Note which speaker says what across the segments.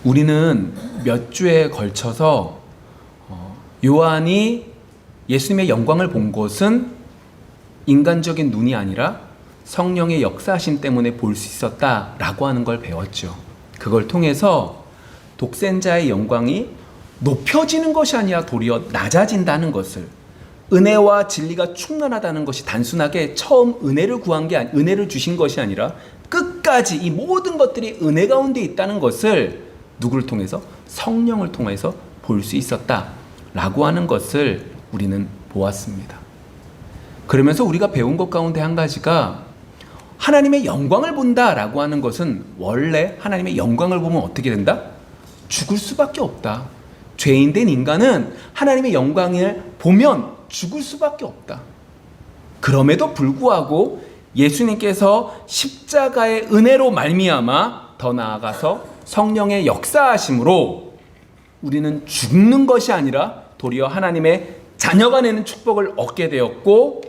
Speaker 1: 우리는 몇 주에 걸쳐서 요한이 예수님의 영광을 본 것은 인간적인 눈이 아니라 성령의 역사하심 때문에 볼 수 있었다라고 하는 걸 배웠죠. 그걸 통해서 독생자의 영광이 높여지는 것이 아니라 도리어 낮아진다는 것을, 은혜와 진리가 충만하다는 것이 단순하게 처음 은혜를 주신 것이 아니라 끝까지 이 모든 것들이 은혜 가운데 있다는 것을 누구를 통해서? 성령을 통해서 볼 수 있었다라고 하는 것을 우리는 보았습니다. 그러면서 우리가 배운 것 가운데 한 가지가, 하나님의 영광을 본다라고 하는 것은 원래 하나님의 영광을 보면 어떻게 된다? 죽을 수밖에 없다. 죄인된 인간은 하나님의 영광을 보면 죽을 수밖에 없다. 그럼에도 불구하고 예수님께서 십자가의 은혜로 말미암아 더 나아가서 성령의 역사하심으로 우리는 죽는 것이 아니라 도리어 하나님의 자녀가 되는 축복을 얻게 되었고,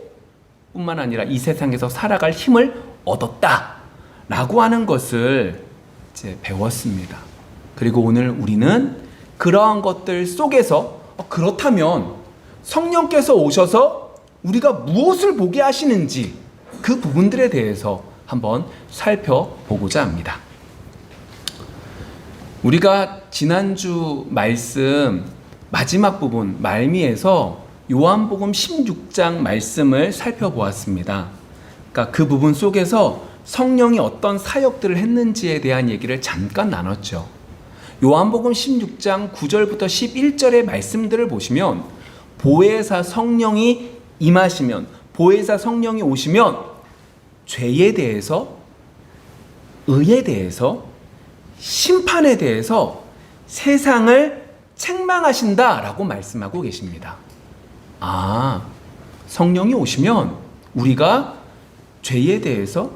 Speaker 1: 뿐만 아니라 이 세상에서 살아갈 힘을 얻었다라고 하는 것을 이제 배웠습니다. 그리고 오늘 우리는 그러한 것들 속에서 그렇다면 성령께서 오셔서 우리가 무엇을 보게 하시는지 그 부분들에 대해서 한번 살펴보고자 합니다. 우리가 지난주 말씀 마지막 부분 말미에서 요한복음 16장 말씀을 살펴보았습니다. 그러니까 그 부분 속에서 성령이 어떤 사역들을 했는지에 대한 얘기를 잠깐 나눴죠. 요한복음 16장 9절부터 11절의 말씀들을 보시면, 보혜사 성령이 임하시면, 보혜사 성령이 오시면 죄에 대해서, 의에 대해서, 심판에 대해서 세상을 책망하신다라고 말씀하고 계십니다. 성령이 오시면 우리가 죄에 대해서,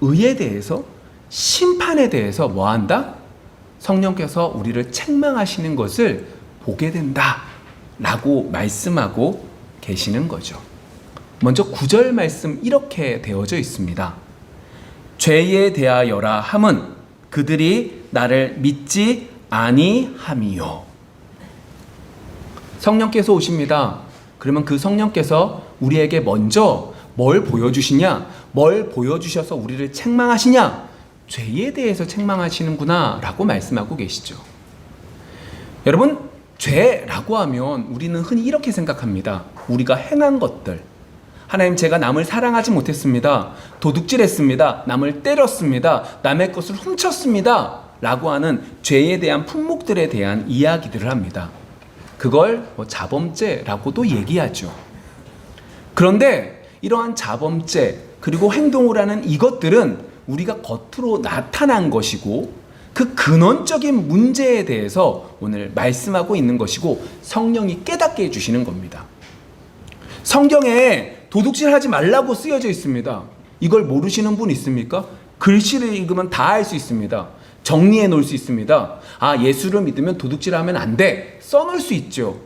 Speaker 1: 의에 대해서, 심판에 대해서 뭐 한다? 성령께서 우리를 책망하시는 것을 보게 된다 라고 말씀하고 계시는 거죠. 먼저 9절 말씀 이렇게 되어져 있습니다. 죄에 대하여라 함은 그들이 나를 믿지 아니함이요. 성령께서 오십니다. 그러면 그 성령께서 우리에게 먼저 뭘 보여주시냐? 뭘 보여주셔서 우리를 책망하시냐? 죄에 대해서 책망하시는구나 라고 말씀하고 계시죠. 여러분, 죄라고 하면 우리는 흔히 이렇게 생각합니다. 우리가 행한 것들, 하나님, 제가 남을 사랑하지 못했습니다, 도둑질했습니다, 남을 때렸습니다, 남의 것을 훔쳤습니다 라고 하는 죄에 대한 품목들에 대한 이야기들을 합니다. 그걸 자범죄라고도 얘기하죠. 그런데 이러한 자범죄 그리고 행동을 하는 이것들은 우리가 겉으로 나타난 것이고, 그 근원적인 문제에 대해서 오늘 말씀하고 있는 것이고, 성령이 깨닫게 해주시는 겁니다. 성경에 도둑질하지 말라고 쓰여져 있습니다. 이걸 모르시는 분 있습니까? 글씨를 읽으면 다 알 수 있습니다. 정리해 놓을 수 있습니다. 예수를 믿으면 도둑질하면 안 돼, 써놓을 수 있죠.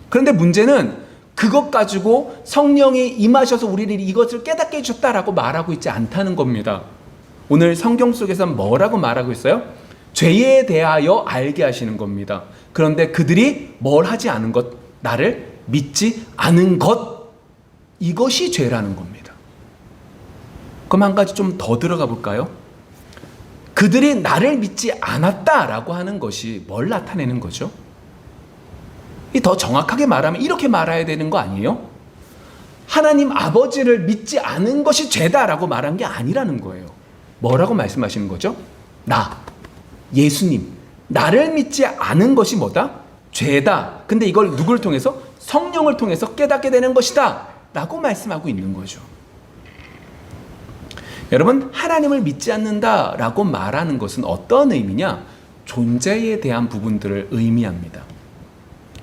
Speaker 1: 그런데 문제는 그것 가지고 성령이 임하셔서 우리를 이것을 깨닫게 해주셨다라고 말하고 있지 않다는 겁니다. 오늘 성경 속에서는 뭐라고 말하고 있어요? 죄에 대하여 알게 하시는 겁니다. 그런데 그들이 뭘 하지 않은 것, 나를 믿지 않은 것, 이것이 죄라는 겁니다. 그럼 한 가지 좀 더 들어가 볼까요? 그들이 나를 믿지 않았다라고 하는 것이 뭘 나타내는 거죠? 더 정확하게 말하면 이렇게 말해야 되는 거 아니에요? 하나님 아버지를 믿지 않은 것이 죄다라고 말한 게 아니라는 거예요. 뭐라고 말씀하시는 거죠? 예수님, 나를 믿지 않은 것이 뭐다? 죄다. 근데 이걸 누구를 통해서? 성령을 통해서 깨닫게 되는 것이다 라고 말씀하고 있는 거죠. 여러분, 하나님을 믿지 않는다라고 말하는 것은 어떤 의미냐? 존재에 대한 부분들을 의미합니다.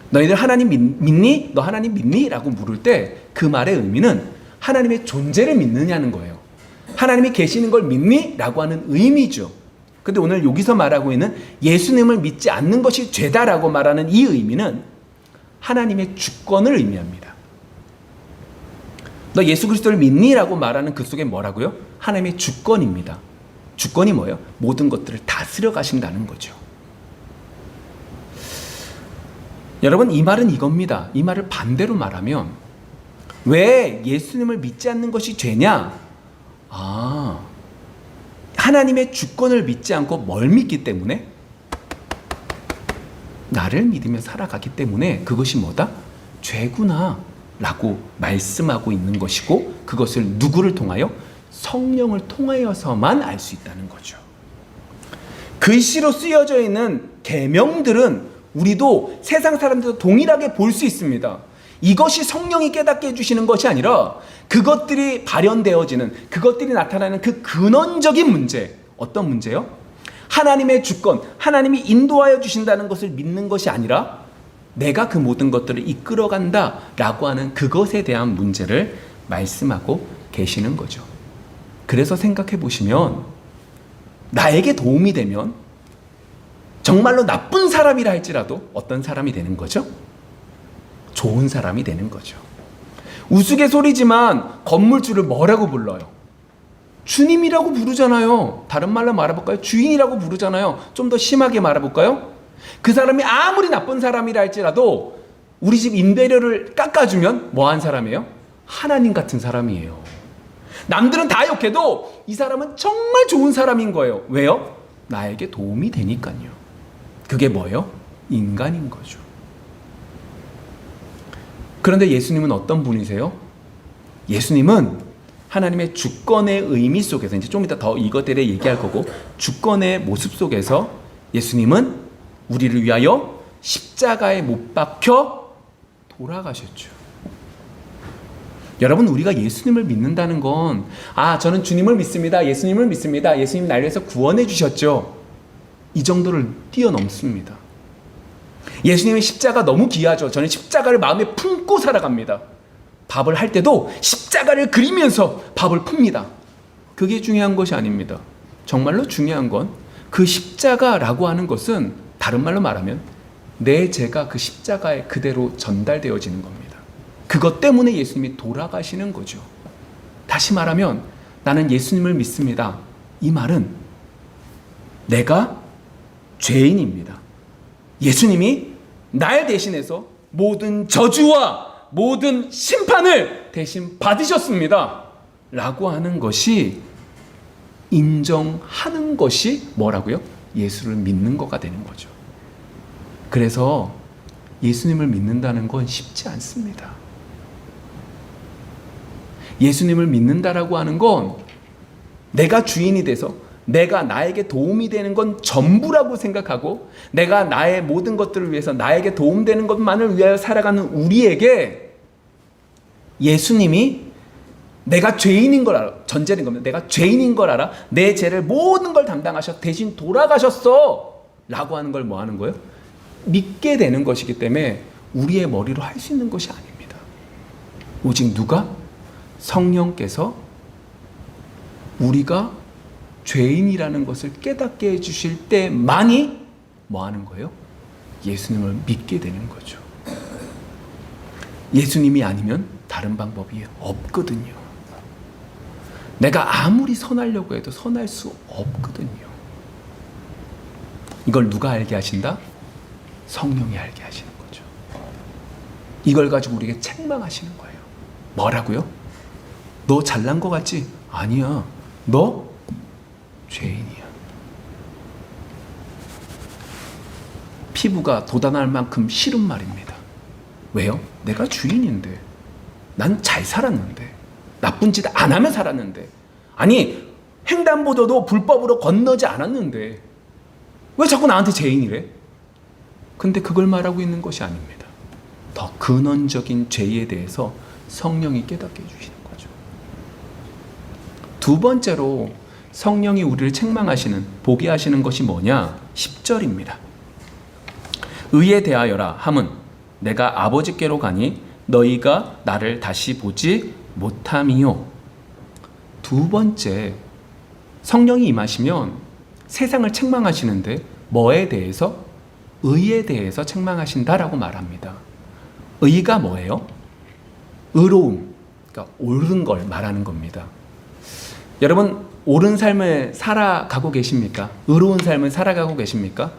Speaker 1: 너희들 하나님 믿니? 너 하나님 믿니? 라고 물을 때 그 말의 의미는 하나님의 존재를 믿느냐는 거예요. 하나님이 계시는 걸 믿니? 라고 하는 의미죠. 근데 오늘 여기서 말하고 있는 예수님을 믿지 않는 것이 죄다라고 말하는 이 의미는 하나님의 주권을 의미합니다. 너 예수 그리스도를 믿니? 라고 말하는 그 속에 뭐라고요? 하나님의 주권입니다. 주권이 뭐예요? 모든 것들을 다스려 가신다는 거죠. 여러분, 이 말은 이겁니다. 이 말을 반대로 말하면 왜 예수님을 믿지 않는 것이 죄냐? 하나님의 주권을 믿지 않고 뭘 믿기 때문에? 나를 믿으며 살아가기 때문에 그것이 뭐다? 죄구나 라고 말씀하고 있는 것이고, 그것을 누구를 통하여? 성령을 통하여서만 알 수 있다는 거죠. 글씨로 쓰여져 있는 계명들은 우리도 세상 사람들도 동일하게 볼 수 있습니다. 이것이 성령이 깨닫게 해주시는 것이 아니라 그것들이 발현되어지는, 그것들이 나타나는 그 근원적인 문제, 어떤 문제요? 하나님의 주권, 하나님이 인도하여 주신다는 것을 믿는 것이 아니라 내가 그 모든 것들을 이끌어간다 라고 하는 그것에 대한 문제를 말씀하고 계시는 거죠. 그래서 생각해 보시면 나에게 도움이 되면 정말로 나쁜 사람이라 할지라도 어떤 사람이 되는 거죠? 좋은 사람이 되는 거죠. 우스갯소리지만 건물주를 뭐라고 불러요? 주님이라고 부르잖아요. 다른 말로 말해볼까요? 주인이라고 부르잖아요. 좀 더 심하게 말해볼까요? 그 사람이 아무리 나쁜 사람이라 할지라도 우리 집 임대료를 깎아주면 뭐한 사람이에요? 하나님 같은 사람이에요. 남들은 다 욕해도 이 사람은 정말 좋은 사람인 거예요. 왜요? 나에게 도움이 되니까요. 그게 뭐예요? 인간인 거죠. 그런데 예수님은 어떤 분이세요? 예수님은 하나님의 주권의 의미 속에서, 이제 좀 이따 더 이것들에 얘기할 거고, 주권의 모습 속에서 예수님은 우리를 위하여 십자가에 못 박혀 돌아가셨죠. 여러분, 우리가 예수님을 믿는다는 건, 저는 주님을 믿습니다, 예수님을 믿습니다, 예수님이 나를 위해서 구원해 주셨죠, 이 정도를 뛰어넘습니다. 예수님의 십자가 너무 귀하죠. 저는 십자가를 마음에 품고 살아갑니다. 밥을 할 때도 십자가를 그리면서 밥을 풉니다. 그게 중요한 것이 아닙니다. 정말로 중요한 건 그 십자가라고 하는 것은, 다른 말로 말하면 내 죄가 그 십자가에 그대로 전달되어지는 겁니다. 그것 때문에 예수님이 돌아가시는 거죠. 다시 말하면 나는 예수님을 믿습니다. 이 말은 내가 죄인입니다. 예수님이 날 대신해서 모든 저주와 모든 심판을 대신 받으셨습니다 라고 하는 것이, 인정하는 것이 뭐라고요? 예수를 믿는 거가 되는 거죠. 그래서 예수님을 믿는다는 건 쉽지 않습니다. 예수님을 믿는다라고 하는 건 내가 주인이 돼서 내가 나에게 도움이 되는 건 전부라고 생각하고, 내가 나의 모든 것들을 위해서 나에게 도움되는 것만을 위하여 살아가는 우리에게 예수님이 내가 죄인인 걸 알아, 전제된 겁니다. 내가 죄인인 걸 알아, 내 죄를 모든 걸 담당하셔 대신 돌아가셨어 라고 하는 걸 뭐 하는 거예요? 믿게 되는 것이기 때문에 우리의 머리로 할 수 있는 것이 아닙니다. 오직 누가? 성령께서 우리가 죄인이라는 것을 깨닫게 해주실 때만이 뭐 하는 거예요? 예수님을 믿게 되는 거죠. 예수님이 아니면 다른 방법이 없거든요. 내가 아무리 선하려고 해도 선할 수 없거든요. 이걸 누가 알게 하신다? 성령이 알게 하시는 거죠. 이걸 가지고 우리에게 책망하시는 거예요. 뭐라고요? 너 잘난 거 같지? 아니야. 너 죄인이야. 피부가 돋아날 만큼 싫은 말입니다. 왜요? 내가 주인인데, 난 잘 살았는데, 나쁜 짓 안 하며 살았는데, 아니 횡단보도도 불법으로 건너지 않았는데 왜 자꾸 나한테 죄인이래? 근데 그걸 말하고 있는 것이 아닙니다. 더 근원적인 죄에 대해서 성령이 깨닫게 해주시는 거죠. 두 번째로 성령이 우리를 책망하시는, 보게 하시는 것이 뭐냐? 10절입니다. 의에 대하여라 함은 내가 아버지께로 가니 너희가 나를 다시 보지 못함이요. 두 번째, 성령이 임하시면 세상을 책망하시는데 뭐에 대해서? 의에 대해서 책망하신다라고 말합니다. 의가 뭐예요? 의로움, 그러니까 옳은 걸 말하는 겁니다. 여러분, 옳은 삶을 살아가고 계십니까? 의로운 삶을 살아가고 계십니까?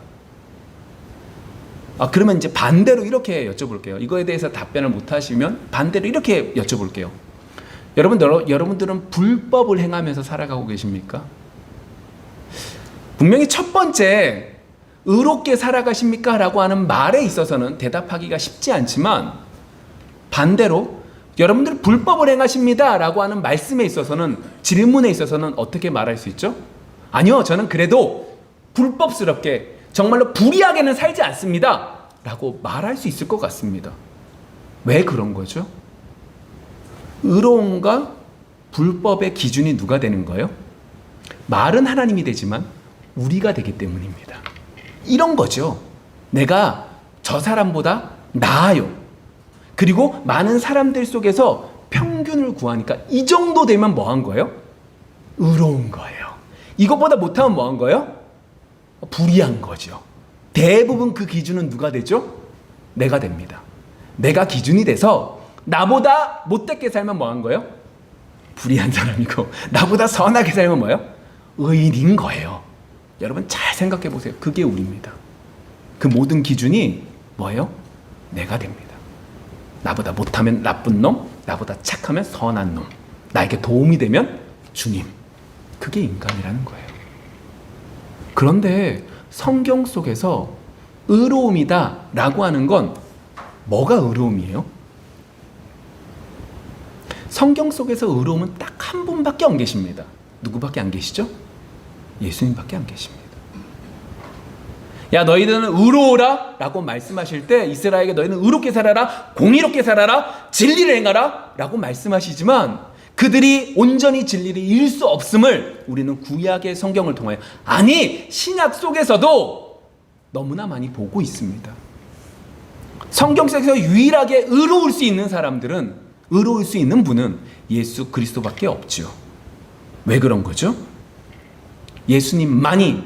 Speaker 1: 그러면 이제 반대로 이렇게 여쭤볼게요. 이거에 대해서 답변을 못 하시면 반대로 이렇게 여쭤볼게요. 여러분들은 불법을 행하면서 살아가고 계십니까? 분명히 첫 번째 의롭게 살아가십니까? 라고 하는 말에 있어서는 대답하기가 쉽지 않지만, 반대로 여러분들 불법을 행하십니다 라고 하는 말씀에 있어서는, 질문에 있어서는 어떻게 말할 수 있죠? 아니요, 저는 그래도 불법스럽게 정말로 불의하게는 살지 않습니다 라고 말할 수 있을 것 같습니다. 왜 그런 거죠? 의로움과 불법의 기준이 누가 되는 거예요? 말은 하나님이 되지만 우리가 되기 때문입니다. 이런 거죠. 내가 저 사람보다 나아요. 그리고 많은 사람들 속에서 평균을 구하니까 이 정도 되면 뭐 한 거예요? 의로운 거예요. 이것보다 못하면 뭐 한 거예요? 불의한 거죠. 대부분 그 기준은 누가 되죠? 내가 됩니다. 내가 기준이 돼서 나보다 못되게 살면 뭐 한 거예요? 불의한 사람이고, 나보다 선하게 살면 뭐예요? 의인인 거예요. 여러분 잘 생각해 보세요. 그게 우리입니다. 그 모든 기준이 뭐예요? 내가 됩니다. 나보다 못하면 나쁜 놈, 나보다 착하면 선한 놈, 나에게 도움이 되면 주님. 그게 인간이라는 거예요. 그런데 성경 속에서 의로움이다 라고 하는 건 뭐가 의로움이에요? 성경 속에서 의로움은 딱 한 분밖에 안 계십니다. 누구밖에 안 계시죠? 예수님밖에 안 계십니다. 야, 너희들은 의로워라 라고 말씀하실 때 이스라엘에게 너희는 의롭게 살아라, 공의롭게 살아라, 진리를 행하라 라고 말씀하시지만, 그들이 온전히 진리를 이룰 수 없음을 우리는 구약의 성경을 통하여, 아니 신약 속에서도 너무나 많이 보고 있습니다. 성경 속에서 유일하게 의로울 수 있는 사람들은, 의로울 수 있는 분은 예수 그리스도밖에 없죠. 왜 그런 거죠? 예수님만이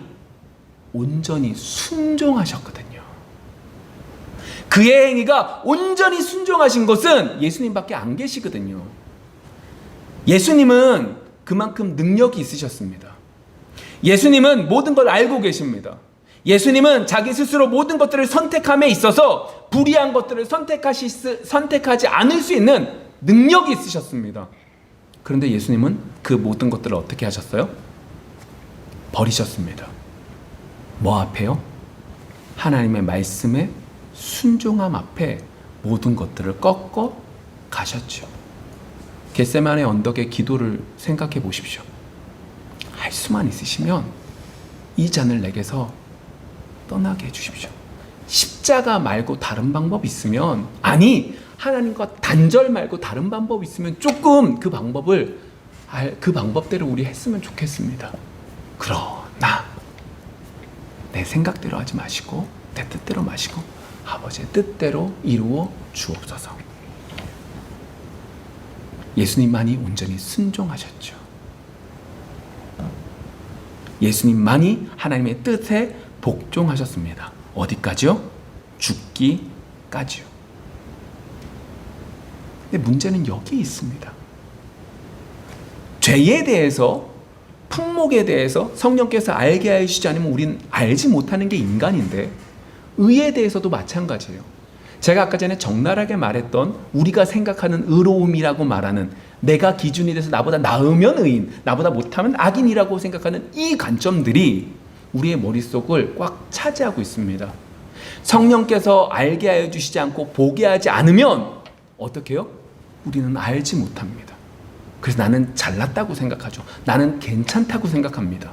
Speaker 1: 온전히 순종하셨거든요. 그의 행위가 온전히 순종하신 것은 예수님밖에 안 계시거든요. 예수님은 그만큼 능력이 있으셨습니다. 예수님은 모든 걸 알고 계십니다. 예수님은 자기 스스로 모든 것들을 선택함에 있어서 불의한 것들을 선택하지 않을 수 있는 능력이 있으셨습니다. 그런데 예수님은 그 모든 것들을 어떻게 하셨어요? 버리셨습니다. 뭐 앞에요? 하나님의 말씀에 순종함 앞에 모든 것들을 꺾어 가셨죠. 겟세마네 언덕의 기도를 생각해 보십시오. 할 수만 있으시면 이 잔을 내게서 떠나게 해주십시오. 십자가 말고 다른 방법 있으면, 아니 하나님과 단절 말고 다른 방법 있으면 조금 그 방법대로 우리 했으면 좋겠습니다. 그러나 내 생각대로 하지 마시고 내 뜻대로 마시고 아버지의 뜻대로 이루어 주옵소서. 예수님만이 온전히 순종하셨죠. 예수님만이 하나님의 뜻에 복종하셨습니다. 어디까지요? 죽기까지요. 근데 문제는 여기 있습니다. 죄에 대해서, 품목에 대해서 성령께서 알게 하시지 않으면 우린 알지 못하는 게 인간인데, 의에 대해서도 마찬가지예요. 제가 아까 전에 적나라하게 말했던 우리가 생각하는 의로움이라고 말하는, 내가 기준이 돼서 나보다 나으면 의인, 나보다 못하면 악인이라고 생각하는 이 관점들이 우리의 머릿속을 꽉 차지하고 있습니다. 성령께서 알게 하여 주시지 않고 보게 하지 않으면 어떻게 해요? 우리는 알지 못합니다. 그래서 나는 잘났다고 생각하죠. 나는 괜찮다고 생각합니다.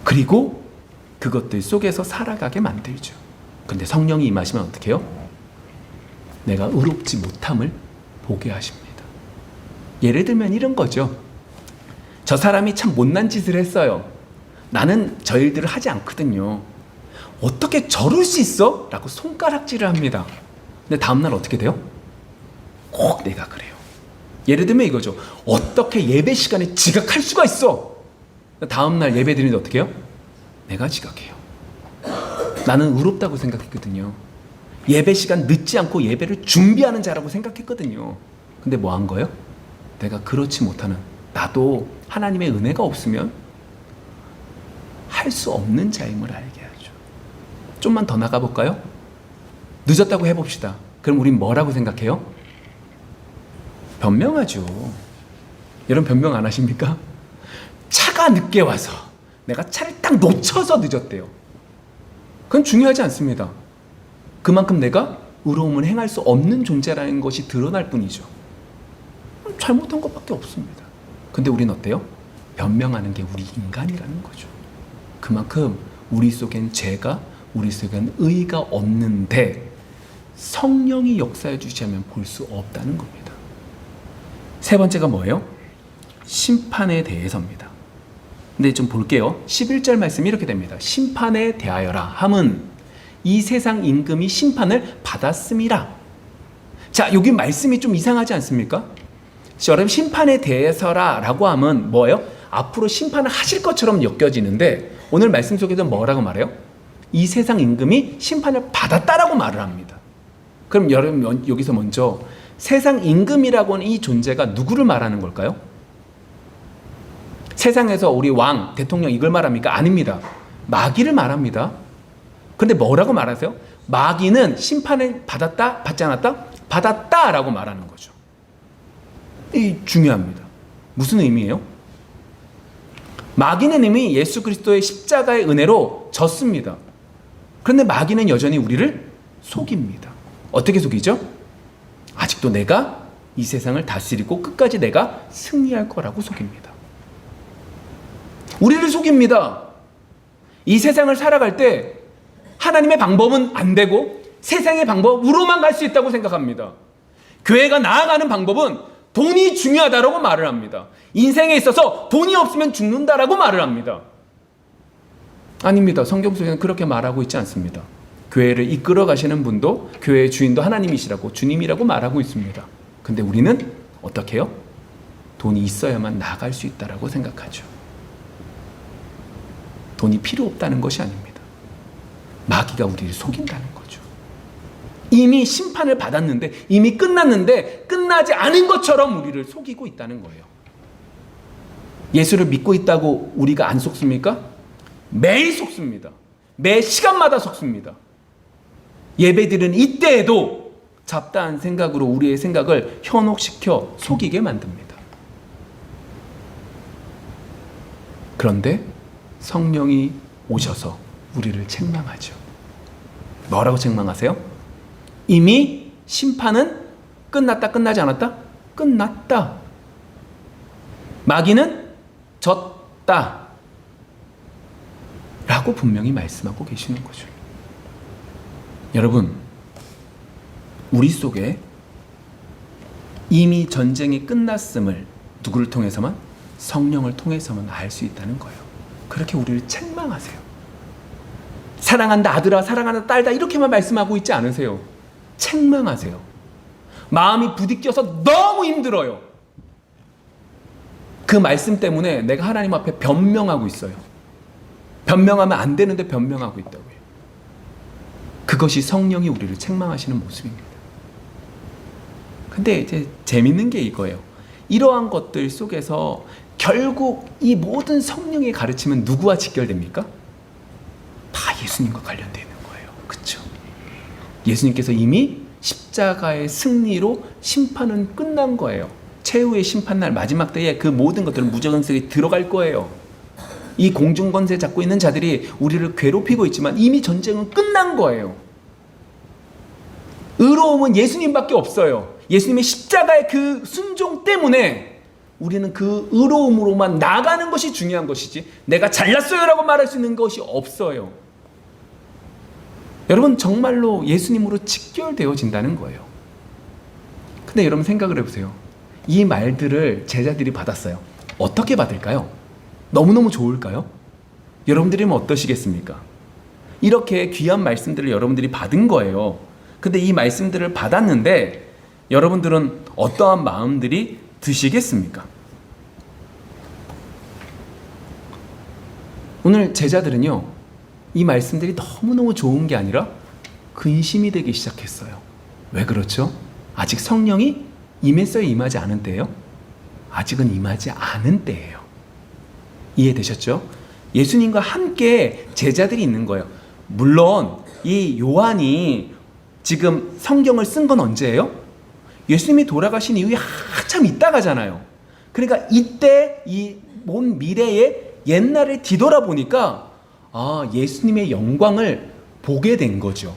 Speaker 1: 그리고 그것들 속에서 살아가게 만들죠. 근데 성령이 임하시면 어떻게 해요? 내가 의롭지 못함을 보게 하십니다. 예를 들면 이런 거죠. 저 사람이 참 못난 짓을 했어요. 나는 저 일들을 하지 않거든요. 어떻게 저럴 수 있어? 라고 손가락질을 합니다. 근데 다음날 어떻게 돼요? 꼭 내가 그래요. 예를 들면 이거죠. 어떻게 예배 시간에 지각할 수가 있어? 다음날 예배 드리는데 어떻게 해요? 내가 지각해요. 나는 의롭다고 생각했거든요. 예배 시간 늦지 않고 예배를 준비하는 자라고 생각했거든요. 근데 뭐 한 거예요? 내가 그렇지 못하는, 나도 하나님의 은혜가 없으면 할 수 없는 자임을 알게 하죠. 좀만 더 나가볼까요? 늦었다고 해봅시다. 그럼 우린 뭐라고 생각해요? 변명하죠. 여러분 변명 안 하십니까? 차가 늦게 와서 내가 차를 딱 놓쳐서 늦었대요. 그건 중요하지 않습니다. 그만큼 내가 의로움을 행할 수 없는 존재라는 것이 드러날 뿐이죠. 잘못한 것밖에 없습니다. 근데 우린 어때요? 변명하는 게 우리 인간이라는 거죠. 그만큼 우리 속엔 죄가, 우리 속엔 의가 없는데 성령이 역사해 주지 않으면 볼 수 없다는 겁니다. 세 번째가 뭐예요? 심판에 대해서입니다. 근데 좀 볼게요. 11절 말씀이 이렇게 됩니다. 심판에 대하여라 함은 이 세상 임금이 심판을 받았음이라. 자, 여기 말씀이 좀 이상하지 않습니까? 여러분 심판에 대해서라 라고 하면 뭐예요? 앞으로 심판을 하실 것처럼 엮여지는데 오늘 말씀 속에서 뭐라고 말해요? 이 세상 임금이 심판을 받았다라고 말을 합니다. 그럼 여러분 여기서 먼저 세상 임금이라고 하는 이 존재가 누구를 말하는 걸까요? 세상에서 우리 왕, 대통령 이걸 말합니까? 아닙니다. 마귀를 말합니다. 그런데 뭐라고 말하세요? 마귀는 심판을 받았다? 받지 않았다? 받았다라고 말하는 거죠. 이 중요합니다. 무슨 의미예요? 마귀는 이미 예수 그리스도의 십자가의 은혜로 졌습니다. 그런데 마귀는 여전히 우리를 속입니다. 어떻게 속이죠? 아직도 내가 이 세상을 다스리고 끝까지 내가 승리할 거라고 속입니다. 우리를 속입니다. 이 세상을 살아갈 때 하나님의 방법은 안 되고 세상의 방법으로만 갈 수 있다고 생각합니다. 교회가 나아가는 방법은 돈이 중요하다라고 말을 합니다. 인생에 있어서 돈이 없으면 죽는다라고 말을 합니다. 아닙니다. 성경 속에는 그렇게 말하고 있지 않습니다. 교회를 이끌어 가시는 분도 교회의 주인도 하나님이시라고 주님이라고 말하고 있습니다. 근데 우리는 어떻게 해요? 돈이 있어야만 나아갈 수 있다라고 생각하죠. 돈이 필요 없다는 것이 아닙니다. 마귀가 우리를 속인다는 거죠. 이미 심판을 받았는데 이미 끝났는데 끝나지 않은 것처럼 우리를 속이고 있다는 거예요. 예수를 믿고 있다고 우리가 안 속습니까? 매일 속습니다. 매 시간마다 속습니다. 예배드리는 이때에도 잡다한 생각으로 우리의 생각을 현혹시켜 속이게 만듭니다. 그런데 성령이 오셔서 우리를 책망하죠. 뭐라고 책망하세요? 이미 심판은 끝났다, 끝나지 않았다? 끝났다. 마귀는 졌다. 라고 분명히 말씀하고 계시는 거죠. 여러분, 우리 속에 이미 전쟁이 끝났음을 누구를 통해서만? 성령을 통해서만 알 수 있다는 거예요. 그렇게 우리를 책망하세요. 사랑한다 아들아, 사랑한다 딸다 이렇게만 말씀하고 있지 않으세요. 책망하세요. 마음이 부딪혀서 너무 힘들어요. 그 말씀 때문에 내가 하나님 앞에 변명하고 있어요. 변명하면 안 되는데 변명하고 있다고요. 그것이 성령이 우리를 책망하시는 모습입니다. 근데 이제 재밌는 게 이거예요. 이러한 것들 속에서 결국 이 모든 성령의 가르침은 누구와 직결됩니까? 다 예수님과 관련되어 있는 거예요. 그렇죠? 예수님께서 이미 십자가의 승리로 심판은 끝난 거예요. 최후의 심판날 마지막 때에 그 모든 것들은 무저항 속에 들어갈 거예요. 이 공중권세 잡고 있는 자들이 우리를 괴롭히고 있지만 이미 전쟁은 끝난 거예요. 의로움은 예수님밖에 없어요. 예수님의 십자가의 그 순종 때문에 우리는 그 의로움으로만 나가는 것이 중요한 것이지 내가 잘났어요 라고 말할 수 있는 것이 없어요. 여러분 정말로 예수님으로 직결되어진다는 거예요. 근데 여러분 생각을 해보세요. 이 말들을 제자들이 받았어요. 어떻게 받을까요? 너무너무 좋을까요? 여러분들이면 어떠시겠습니까? 이렇게 귀한 말씀들을 여러분들이 받은 거예요. 근데 이 말씀들을 받았는데 여러분들은 어떠한 마음들이 드시겠습니까? 오늘 제자들은요, 이 말씀들이 너무너무 좋은 게 아니라 근심이 되기 시작했어요. 왜 그렇죠? 아직 성령이 임했어요, 임하지 않은 때예요? 아직은 임하지 않은 때예요. 이해되셨죠? 예수님과 함께 제자들이 있는 거예요. 물론 이 요한이 지금 성경을 쓴 건 언제예요? 예수님이 돌아가신 이후에 한참 있다가잖아요. 그러니까 이때 이 먼 미래의 옛날을 뒤돌아보니까 예수님의 영광을 보게 된 거죠.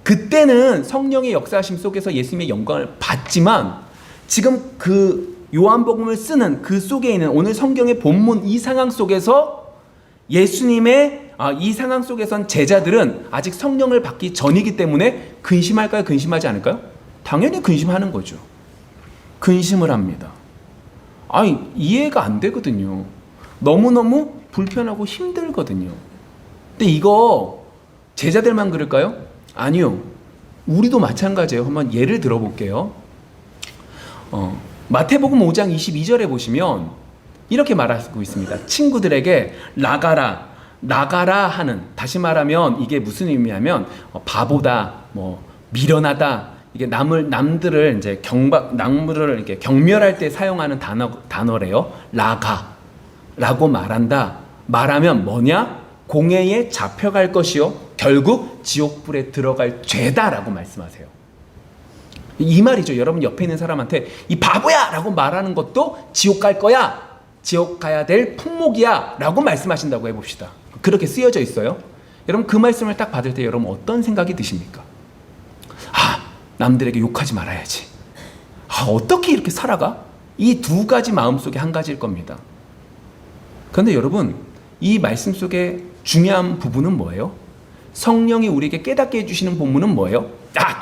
Speaker 1: 그때는 성령의 역사하심 속에서 예수님의 영광을 봤지만 지금 그 요한복음을 쓰는 그 속에 있는 오늘 성경의 본문 이 상황 속에서 예수님의 이 상황 속에선 제자들은 아직 성령을 받기 전이기 때문에 근심할까요? 근심하지 않을까요? 당연히 근심하는 거죠. 근심을 합니다. 이해가 안 되거든요. 너무너무 불편하고 힘들거든요. 근데 이거 제자들만 그럴까요? 아니요. 우리도 마찬가지예요. 한번 예를 들어볼게요. 마태복음 5장 22절에 보시면 이렇게 말하고 있습니다. 친구들에게 나가라 하는, 다시 말하면 이게 무슨 의미냐면 바보다, 미련하다, 이게 남들을 이제 남들을 이렇게 경멸할 때 사용하는 단어래요. 라고 말하면 뭐냐? 공회에 잡혀갈 것이요 결국 지옥불에 들어갈 죄다라고 말씀하세요. 이 말이죠. 여러분 옆에 있는 사람한테 이 바보야 라고 말하는 것도 지옥 갈 거야, 지옥 가야 될 품목이야 라고 말씀하신다고 해봅시다. 그렇게 쓰여져 있어요. 여러분 그 말씀을 딱 받을 때 여러분 어떤 생각이 드십니까? 남들에게 욕하지 말아야지. 어떻게 이렇게 살아가? 이 두 가지 마음속에 한 가지일 겁니다. 그런데 여러분 이 말씀 속에 중요한 부분은 뭐예요? 성령이 우리에게 깨닫게 해주시는 본문은 뭐예요?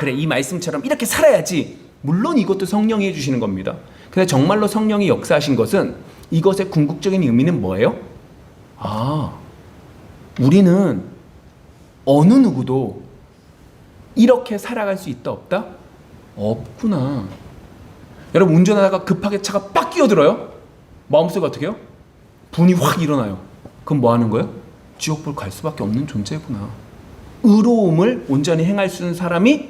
Speaker 1: 그래, 이 말씀처럼 이렇게 살아야지. 물론 이것도 성령이 해주시는 겁니다. 근데 정말로 성령이 역사하신 것은 이것의 궁극적인 의미는 뭐예요? 우리는 어느 누구도 이렇게 살아갈 수 있다 없다? 없구나. 여러분 운전하다가 급하게 차가 빡 끼어들어요? 마음속에 어떻게 해요? 분이 확 일어나요. 그럼 뭐 하는 거예요? 지옥불 갈 수밖에 없는 존재구나. 의로움을 온전히 행할 수 있는 사람이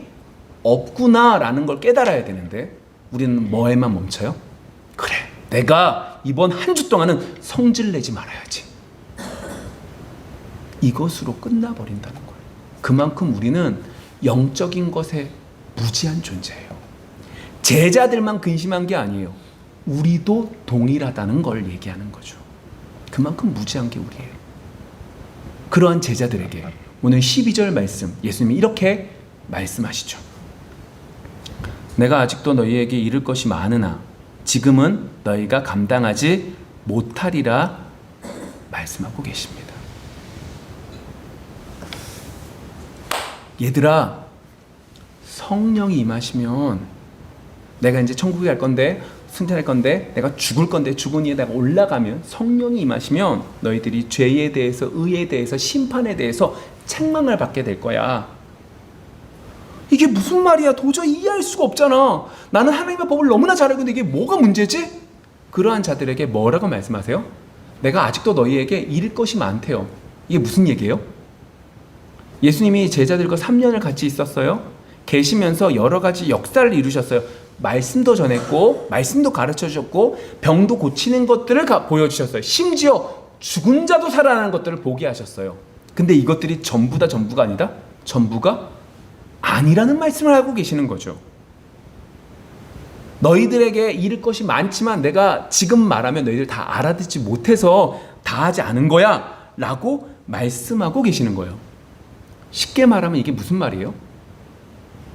Speaker 1: 없구나라는 걸 깨달아야 되는데 우리는 뭐에만 멈춰요? 그래, 내가 이번 한 주 동안은 성질 내지 말아야지. 이것으로 끝나버린다는 거예요. 그만큼 우리는 영적인 것에 무지한 존재예요. 제자들만 근심한 게 아니에요. 우리도 동일하다는 걸 얘기하는 거죠. 그만큼 무지한 게 우리예요. 그러한 제자들에게 오늘 12절 말씀 예수님이 이렇게 말씀하시죠. 내가 아직도 너희에게 이를 것이 많으나 지금은 너희가 감당하지 못하리라 말씀하고 계십니다. 얘들아, 성령이 임하시면 내가 이제 천국에 갈 건데, 승천할 건데, 내가 죽을 건데, 죽은 이에 내가 올라가면 성령이 임하시면 너희들이 죄에 대해서, 의에 대해서, 심판에 대해서 책망을 받게 될 거야. 이게 무슨 말이야? 도저히 이해할 수가 없잖아. 나는 하나님의 법을 너무나 잘 알고 있는데 이게 뭐가 문제지? 그러한 자들에게 뭐라고 말씀하세요? 내가 아직도 너희에게 이를 것이 많대요. 이게 무슨 얘기예요? 예수님이 제자들과 3년을 같이 있었어요. 계시면서 여러 가지 역사를 이루셨어요. 말씀도 전했고 말씀도 가르쳐주셨고 병도 고치는 것들을 보여주셨어요. 심지어 죽은 자도 살아나는 것들을 보게 하셨어요. 근데 이것들이 전부 다 전부가 아니다? 전부가 아니라는 말씀을 하고 계시는 거죠. 너희들에게 이를 것이 많지만 내가 지금 말하면 너희들 다 알아듣지 못해서 다 하지 않은 거야 라고 말씀하고 계시는 거예요. 쉽게 말하면 이게 무슨 말이에요?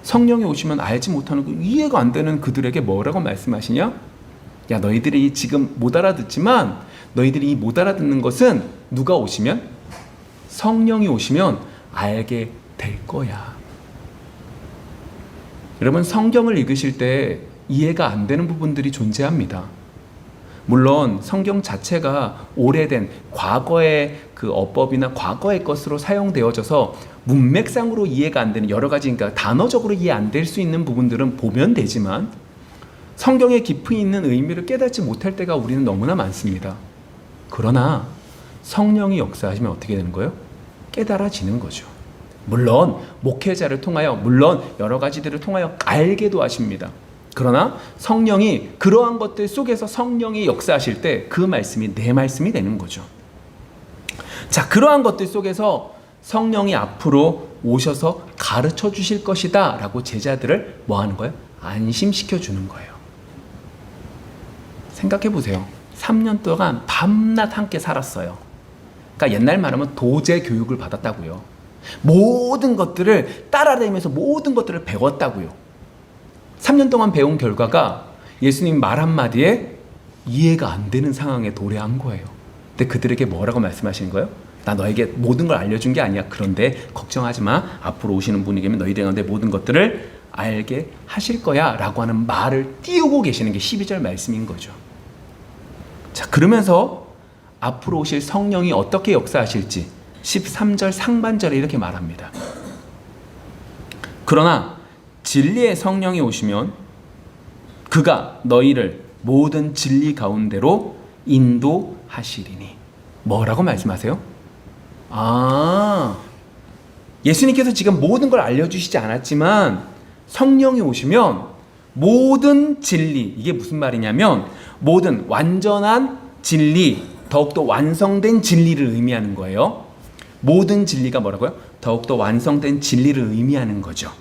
Speaker 1: 성령이 오시면 알지 못하는 이해가 안 되는 그들에게 뭐라고 말씀하시냐? 야, 너희들이 지금 못 알아듣지만 너희들이 이 못 알아듣는 것은 누가 오시면? 성령이 오시면 알게 될 거야. 여러분 성경을 읽으실 때 이해가 안 되는 부분들이 존재합니다. 물론 성경 자체가 오래된 과거의 그 어법이나 과거의 것으로 사용되어져서 문맥상으로 이해가 안 되는 여러 가지, 그러니까 단어적으로 이해 안 될 수 있는 부분들은 보면 되지만 성경의 깊이 있는 의미를 깨닫지 못할 때가 우리는 너무나 많습니다. 그러나 성령이 역사하시면 어떻게 되는 거예요? 깨달아지는 거죠. 물론 목회자를 통하여, 물론 여러 가지들을 통하여 알게도 하십니다. 그러나 성령이 그러한 것들 속에서 성령이 역사하실 때 그 말씀이 내 말씀이 되는 거죠. 자, 그러한 것들 속에서 성령이 앞으로 오셔서 가르쳐 주실 것이다 라고 제자들을 뭐 하는 거예요? 안심시켜 주는 거예요. 생각해 보세요. 3년 동안 밤낮 함께 살았어요. 그러니까 옛날 말하면 도제 교육을 받았다고요. 모든 것들을 따라다니면서 모든 것들을 배웠다고요. 3년 동안 배운 결과가 예수님 말 한마디에 이해가 안 되는 상황에 도래한 거예요. 근데 그들에게 뭐라고 말씀하시는 거예요? 나 너에게 모든 걸 알려준 게 아니야. 그런데 걱정하지 마. 앞으로 오시는 분에게는 너희들 가운데 모든 것들을 알게 하실 거야 라고 하는 말을 띄우고 계시는 게 12절 말씀인 거죠. 자, 그러면서 앞으로 오실 성령이 어떻게 역사하실지 13절 상반절에 이렇게 말합니다. 그러나 진리의 성령이 오시면 그가 너희를 모든 진리 가운데로 인도하시리니. 뭐라고 말씀하세요? 예수님께서 지금 모든 걸 알려주시지 않았지만 성령이 오시면 모든 진리, 이게 무슨 말이냐면 모든 완전한 진리, 더욱더 완성된 진리를 의미하는 거예요. 모든 진리가 뭐라고요? 더욱더 완성된 진리를 의미하는 거죠.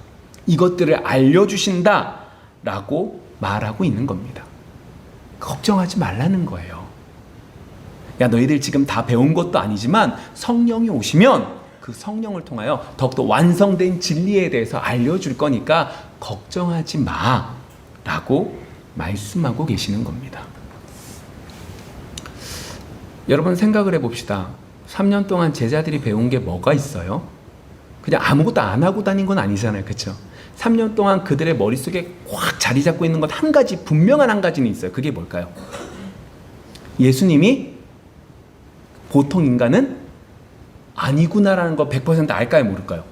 Speaker 1: 이것들을 알려주신다 라고 말하고 있는 겁니다. 걱정하지 말라는 거예요. 야, 너희들 지금 다 배운 것도 아니지만 성령이 오시면 그 성령을 통하여 더욱더 완성된 진리에 대해서 알려줄 거니까 걱정하지 마 라고 말씀하고 계시는 겁니다. 여러분 생각을 해봅시다. 3년 동안 제자들이 배운 게 뭐가 있어요? 그냥 아무것도 안 하고 다닌 건 아니잖아요. 그렇죠? 3년 동안 그들의 머릿속에 확 자리 잡고 있는 건 한 가지, 분명한 한 가지는 있어요. 그게 뭘까요? 예수님이 보통 인간은 아니구나라는 거 100% 알까요? 모를까요?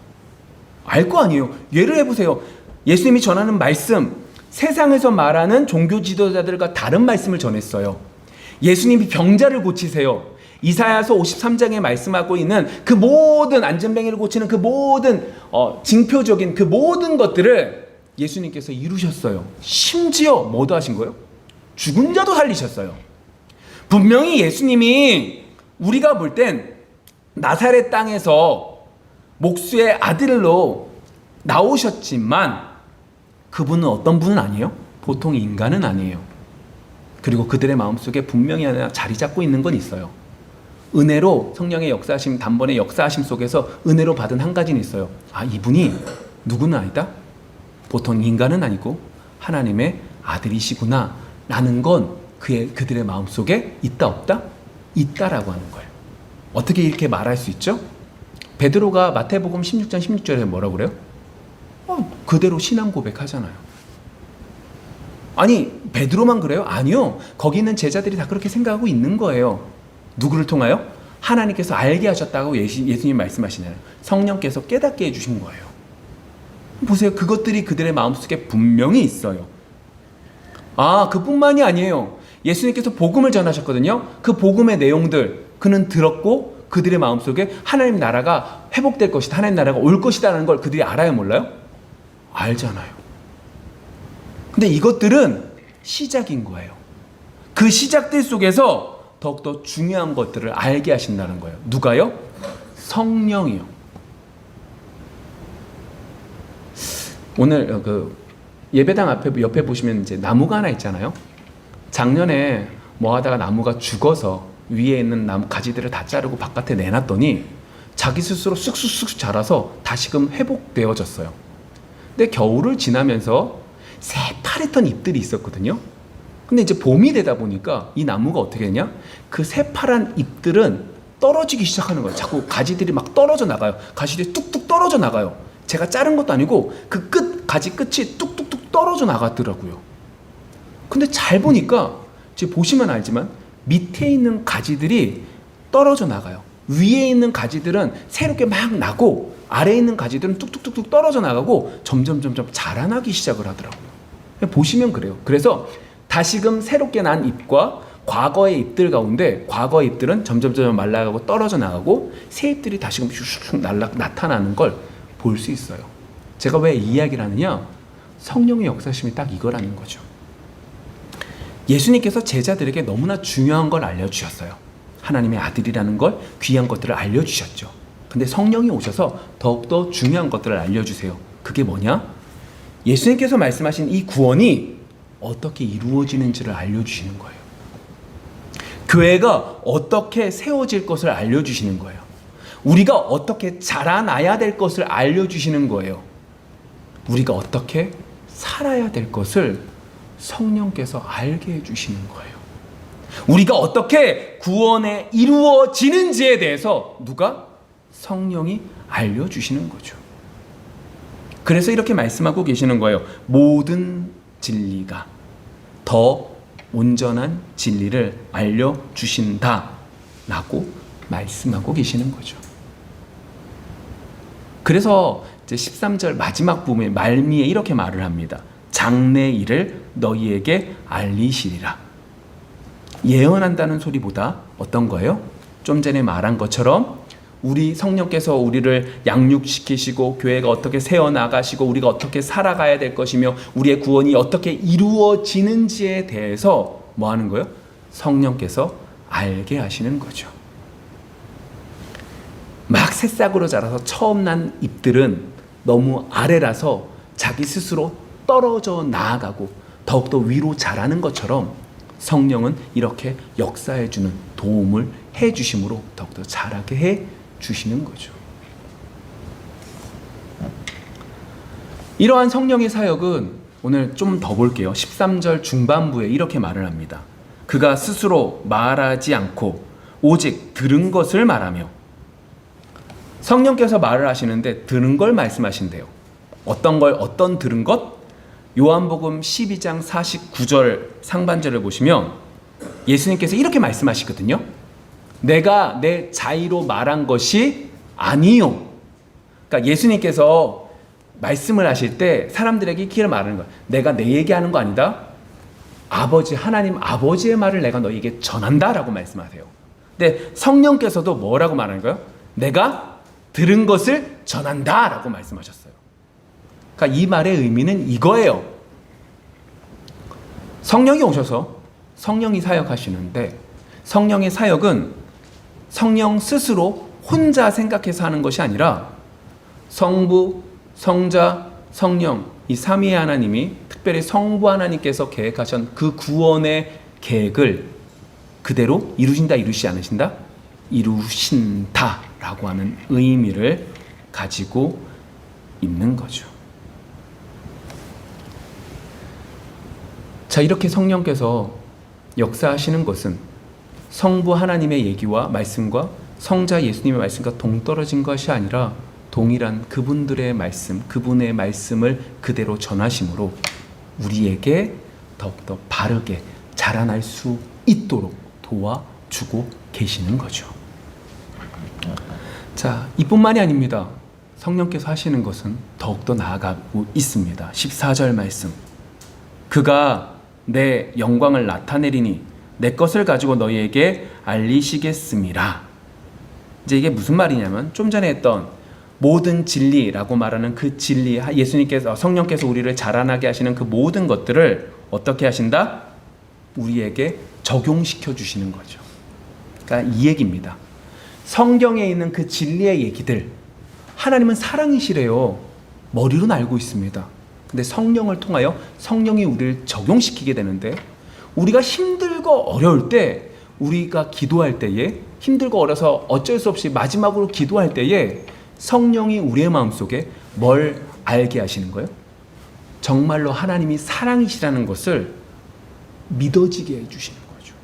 Speaker 1: 알 거 아니에요. 예를 해보세요. 예수님이 전하는 말씀, 세상에서 말하는 종교 지도자들과 다른 말씀을 전했어요. 예수님이 병자를 고치세요. 이사야서 53장에 말씀하고 있는 그 모든 안전뱅이를 고치는 그 모든 징표적인 그 모든 것들을 예수님께서 이루셨어요. 심지어 뭐도 하신 거예요? 죽은 자도 살리셨어요. 분명히 예수님이 우리가 볼 땐 나사렛 땅에서 목수의 아들로 나오셨지만 그분은 어떤 분은 아니에요? 보통 인간은 아니에요. 그리고 그들의 마음속에 분명히 하나 자리 잡고 있는 건 있어요. 은혜로 성령의 역사하심, 단번에 역사하심 속에서 은혜로 받은 한 가지는 있어요. 이분이 누구는 아니다? 보통 인간은 아니고 하나님의 아들이시구나 라는 건 그들의 마음속에 있다 없다? 있다라고 하는 거예요. 어떻게 이렇게 말할 수 있죠? 베드로가 마태복음 16장 16절에 뭐라고 그래요? 그대로 신앙 고백하잖아요. 아니 베드로만 그래요? 아니요. 거기 있는 제자들이 다 그렇게 생각하고 있는 거예요. 누구를 통하여? 하나님께서 알게 하셨다고 예수님 말씀하시잖아요. 성령께서 깨닫게 해주신 거예요. 보세요. 그것들이 그들의 마음속에 분명히 있어요. 그뿐만이 아니에요. 예수님께서 복음을 전하셨거든요. 그 복음의 내용들 그는 들었고 그들의 마음속에 하나님 나라가 회복될 것이다. 하나님 나라가 올 것이다라는 걸 그들이 알아요? 몰라요? 알잖아요. 근데 이것들은 시작인 거예요. 그 시작들 속에서 더욱더 중요한 것들을 알게 하신다는 거예요. 누가요? 성령이요. 오늘 그 예배당 옆에 보시면 이제 나무가 하나 있잖아요. 작년에 뭐 하다가 나무가 죽어서 위에 있는 나무 가지들을 다 자르고 바깥에 내놨더니 자기 스스로 쑥쑥쑥 자라서 다시금 회복되어졌어요. 근데 겨울을 지나면서 새파랬던 잎들이 있었거든요. 근데 이제 봄이 되다 보니까 이 나무가 어떻게 되냐? 그 새파란 잎들은 떨어지기 시작하는 거예요. 자꾸 가지들이 막 떨어져 나가요. 가지들이 뚝뚝 떨어져 나가요. 제가 자른 것도 아니고 그 가지 끝이 뚝뚝뚝 떨어져 나가더라고요. 근데 잘 보니까 지금 보시면 알지만 밑에 있는 가지들이 떨어져 나가요. 위에 있는 가지들은 새롭게 막 나고 아래에 있는 가지들은 뚝뚝뚝뚝 떨어져 나가고 점점 자라나기 시작을 하더라고요. 보시면 그래요. 그래서 다시금 새롭게 난 잎과 과거의 잎들 가운데 과거의 잎들은 점점 말라가고 떨어져 나가고 새 잎들이 다시금 슉슉 나타나는 걸 볼 수 있어요. 제가 왜 이 이야기를 하느냐? 성령의 역사심이 딱 이거라는 거죠. 예수님께서 제자들에게 너무나 중요한 걸 알려주셨어요. 하나님의 아들이라는 걸, 귀한 것들을 알려주셨죠. 근데 성령이 오셔서 더욱더 중요한 것들을 알려주세요. 그게 뭐냐? 예수님께서 말씀하신 이 구원이 어떻게 이루어지는지를 알려주시는 거예요. 교회가 어떻게 세워질 것을 알려주시는 거예요. 우리가 어떻게 자라나야 될 것을 알려주시는 거예요. 우리가 어떻게 살아야 될 것을 성령께서 알게 해주시는 거예요. 우리가 어떻게 구원에 이루어지는지에 대해서 누가? 성령이 알려주시는 거죠. 그래서 이렇게 말씀하고 계시는 거예요. 모든 진리가 더 온전한 진리를 알려주신다 라고 말씀하고 계시는 거죠. 그래서 이제 13절 마지막 부분에 말미에 이렇게 말을 합니다. 장래 일을 너희에게 알리시리라. 예언한다는 소리보다 어떤 거예요? 좀 전에 말한 것처럼 우리 성령께서 우리를 양육시키시고 교회가 어떻게 세워나가시고 우리가 어떻게 살아가야 될 것이며 우리의 구원이 어떻게 이루어지는지에 대해서 뭐 하는 거예요? 성령께서 알게 하시는 거죠. 막 새싹으로 자라서 처음 난 잎들은 너무 아래라서 자기 스스로 떨어져 나아가고 더욱더 위로 자라는 것처럼 성령은 이렇게 역사해주는 도움을 해주심으로 더욱더 자라게 해주시는 거죠. 이러한 성령의 사역은 오늘 좀 더 볼게요. 13절 중반부에 이렇게 말을 합니다. 그가 스스로 말하지 않고 오직 들은 것을 말하며. 성령께서 말을 하시는데 들은 걸 말씀하신대요. 어떤 들은 것? 요한복음 12장 49절 상반절을 보시면 예수님께서 이렇게 말씀하시거든요. 내가 내 자의로 말한 것이 아니요. 그러니까 예수님께서 말씀을 하실 때 사람들에게 이렇게 말하는 거예요. 내가 내 얘기하는 거 아니다. 하나님 아버지의 말을 내가 너에게 전한다라고 말씀하세요. 근데 성령께서도 뭐라고 말하는 거예요? 내가 들은 것을 전한다라고 말씀하셨어요. 그러니까 이 말의 의미는 이거예요. 성령이 오셔서 성령이 사역하시는데 성령의 사역은 성령 스스로 혼자 생각해서 하는 것이 아니라 성부, 성자, 성령 이 삼위의 하나님이 특별히 성부 하나님께서 계획하신 그 구원의 계획을 그대로 이루신다, 이루시지 않으신다? 이루신다라고 하는 의미를 가지고 있는 거죠. 자, 이렇게 성령께서 역사하시는 것은 성부 하나님의 얘기와 말씀과 성자 예수님의 말씀과 동떨어진 것이 아니라 동일한 그분들의 말씀, 그분의 말씀을 그대로 전하심으로 우리에게 더욱더 바르게 자라날 수 있도록 도와주고 계시는 거죠. 자, 이뿐만이 아닙니다. 성령께서 하시는 것은 더욱더 나아가고 있습니다. 14절 말씀. 그가 내 영광을 나타내리니 내 것을 가지고 너희에게 알리시겠음이라. 이제 이게 무슨 말이냐면 좀 전에 했던 모든 진리라고 말하는 그 진리, 예수님께서 성령께서 우리를 자라나게 하시는 그 모든 것들을 어떻게 하신다? 우리에게 적용시켜 주시는 거죠. 그러니까 이 얘기입니다. 성경에 있는 그 진리의 얘기들, 하나님은 사랑이시래요. 머리로는 알고 있습니다. 근데 성령을 통하여 성령이 우리를 적용시키게 되는데 우리가 힘들고 어려울 때, 우리가 기도할 때에 힘들고 어려서 어쩔 수 없이 마지막으로 기도할 때에 성령이 우리의 마음속에 뭘 알게 하시는 거예요? 정말로 하나님이 사랑이시라는 것을 믿어지게 해주시는 거죠.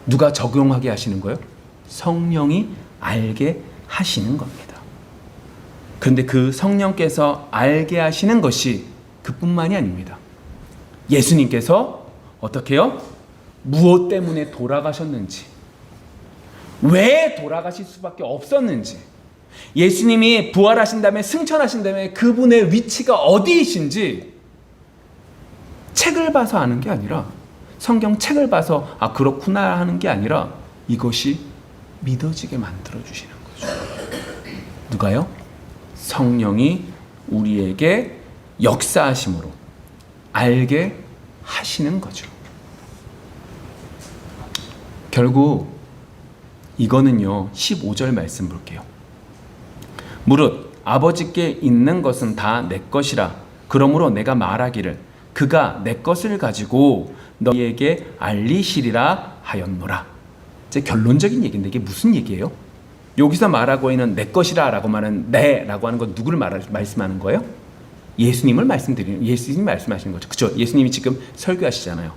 Speaker 1: 누가 적용하게 하시는 거예요? 성령이 알게 하시는 겁니다. 그런데 그 성령께서 알게 하시는 것이 그뿐만이 아닙니다. 예수님께서 어떻게 해요? 무엇 때문에 돌아가셨는지, 왜 돌아가실 수밖에 없었는지, 예수님이 부활하신 다음에 승천하신 다음에 그분의 위치가 어디이신지 책을 봐서 아는 게 아니라, 성경 책을 봐서 아 그렇구나 하는 게 아니라 이것이 믿어지게 만들어 주시는 거죠. 누가요? 성령이 우리에게 역사하심으로 알게 하시는 거죠. 결국 이거는요, 15절 말씀 볼게요. 무릇 아버지께 있는 것은 다 내 것이라. 그러므로 내가 말하기를 그가 내 것을 가지고 너희에게 알리시리라 하였노라. 이제 결론적인 얘기인데 이게 무슨 얘기예요? 여기서 말하고 있는 내 것이라 라고 말하는 내라고 하는 건 누구를 말씀하는 거예요? 예수님을 예수님 말씀하시는 거죠. 그렇죠? 예수님이 지금 설교하시잖아요.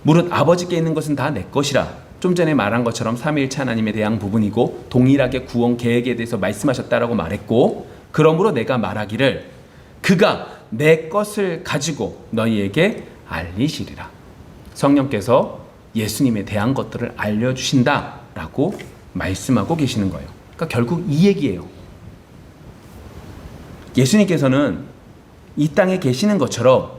Speaker 1: 무릇 아버지께 있는 것은 다 내 것이라. 좀 전에 말한 것처럼 삼위일체 하나님에 대한 부분이고 동일하게 구원 계획에 대해서 말씀하셨다라고 말했고, 그러므로 내가 말하기를 그가 내 것을 가지고 너희에게 알리시리라. 성령께서 예수님에 대한 것들을 알려주신다라고 말씀하고 계시는 거예요. 그러니까 결국 이 얘기예요. 예수님께서는 이 땅에 계시는 것처럼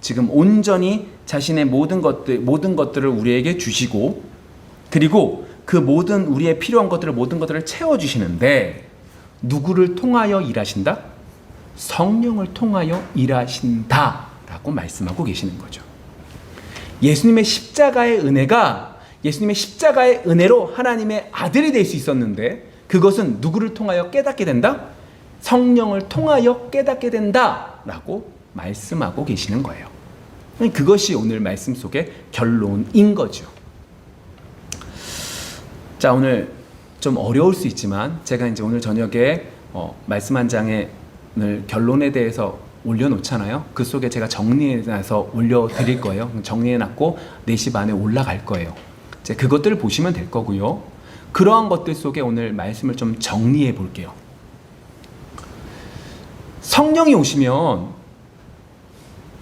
Speaker 1: 지금 온전히 자신의 모든 것들을 우리에게 주시고, 그리고 그 모든 우리의 필요한 것들을 모든 것들을 채워주시는데 누구를 통하여 일하신다? 성령을 통하여 일하신다라고 말씀하고 계시는 거죠. 예수님의 십자가의 은혜로 하나님의 아들이 될 수 있었는데 그것은 누구를 통하여 깨닫게 된다? 성령을 통하여 깨닫게 된다라고 말씀하고 계시는 거예요. 그것이 오늘 말씀 속의 결론인 거죠. 자, 오늘 좀 어려울 수 있지만 제가 이제 오늘 저녁에 말씀 한 장을 결론에 대해서 올려놓잖아요. 그 속에 제가 정리해서 올려드릴 거예요. 정리해놨고 4시 반에 올라갈 거예요. 이제 그것들을 보시면 될 거고요. 그러한 것들 속에 오늘 말씀을 좀 정리해 볼게요. 성령이 오시면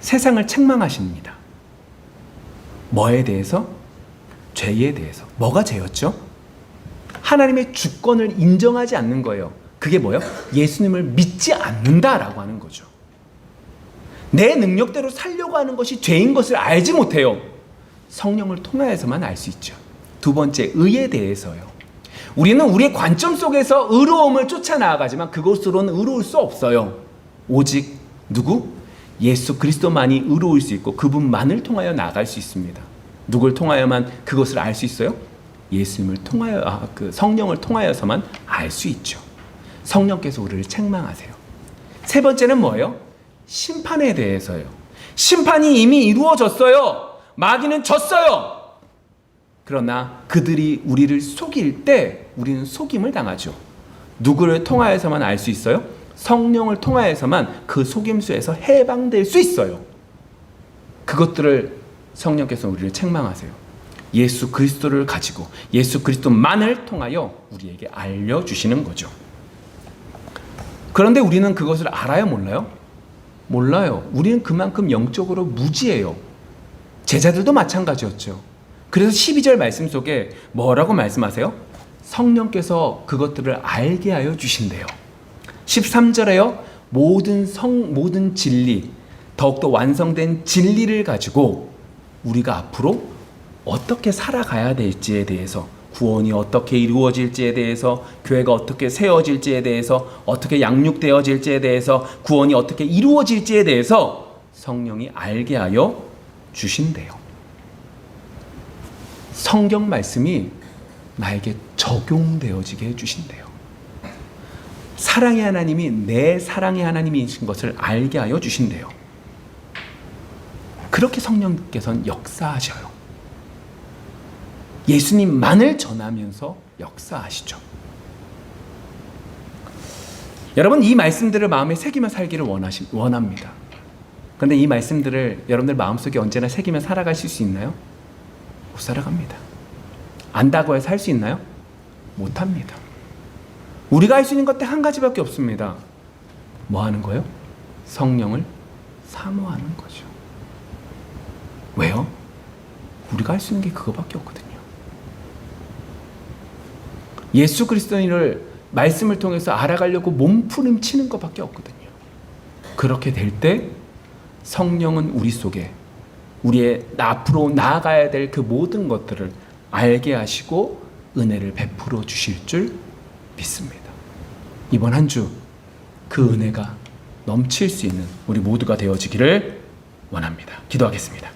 Speaker 1: 세상을 책망하십니다. 뭐에 대해서? 죄에 대해서. 뭐가 죄였죠? 하나님의 주권을 인정하지 않는 거예요. 그게 뭐예요? 예수님을 믿지 않는다라고 하는 거죠. 내 능력대로 살려고 하는 것이 죄인 것을 알지 못해요. 성령을 통하여서만 알 수 있죠. 두 번째, 의에 대해서요. 우리는 우리의 관점 속에서 의로움을 쫓아 나아가지만 그것으로는 의로울 수 없어요. 오직 누구? 예수 그리스도만이 의로울 수 있고 그분만을 통하여 나아갈 수 있습니다. 누굴 통하여만 그것을 알 수 있어요? 예수님을 통하여, 성령을 통하여서만 알 수 있죠. 성령께서 우리를 책망하세요. 세 번째는 뭐예요? 심판에 대해서요. 심판이 이미 이루어졌어요. 마귀는 졌어요. 그러나 그들이 우리를 속일 때 우리는 속임을 당하죠. 누구를 통하여서만 알 수 있어요? 성령을 통하여서만 그 속임수에서 해방될 수 있어요. 그것들을 성령께서 우리를 책망하세요. 예수 그리스도를 가지고 예수 그리스도만을 통하여 우리에게 알려주시는 거죠. 그런데 우리는 그것을 알아요, 몰라요? 몰라요. 우리는 그만큼 영적으로 무지해요. 제자들도 마찬가지였죠. 그래서 12절 말씀 속에 뭐라고 말씀하세요? 성령께서 그것들을 알게 하여 주신대요. 13절에요. 모든 진리, 더욱더 완성된 진리를 가지고 우리가 앞으로 어떻게 살아가야 될지에 대해서, 구원이 어떻게 이루어질지에 대해서, 교회가 어떻게 세워질지에 대해서, 어떻게 양육되어질지에 대해서, 구원이 어떻게 이루어질지에 대해서 성령이 알게 하여 주신대요. 성경 말씀이 나에게 적용되어지게 해주신대요. 사랑의 하나님이 내 사랑의 하나님이신 것을 알게 하여 주신대요. 그렇게 성령께서는 역사하셔요. 예수님만을 전하면서 역사하시죠. 여러분, 이 말씀들을 마음에 새기며 살기를 원합니다. 그런데 이 말씀들을 여러분들 마음속에 언제나 새기며 살아가실 수 있나요? 못 살아갑니다. 안다고 해서 할 수 있나요? 못합니다. 우리가 할 수 있는 것들 한 가지밖에 없습니다. 뭐 하는 거예요? 성령을 사모하는 거죠. 왜요? 우리가 할 수 있는 게 그거밖에 없거든요. 예수 그리스도인을 말씀을 통해서 알아가려고 몸부림치는 것밖에 없거든요. 그렇게 될 때 성령은 우리 속에 우리의 앞으로 나아가야 될 그 모든 것들을 알게 하시고 은혜를 베풀어 주실 줄 믿습니다. 이번 한 주 그 은혜가 넘칠 수 있는 우리 모두가 되어지기를 원합니다. 기도하겠습니다.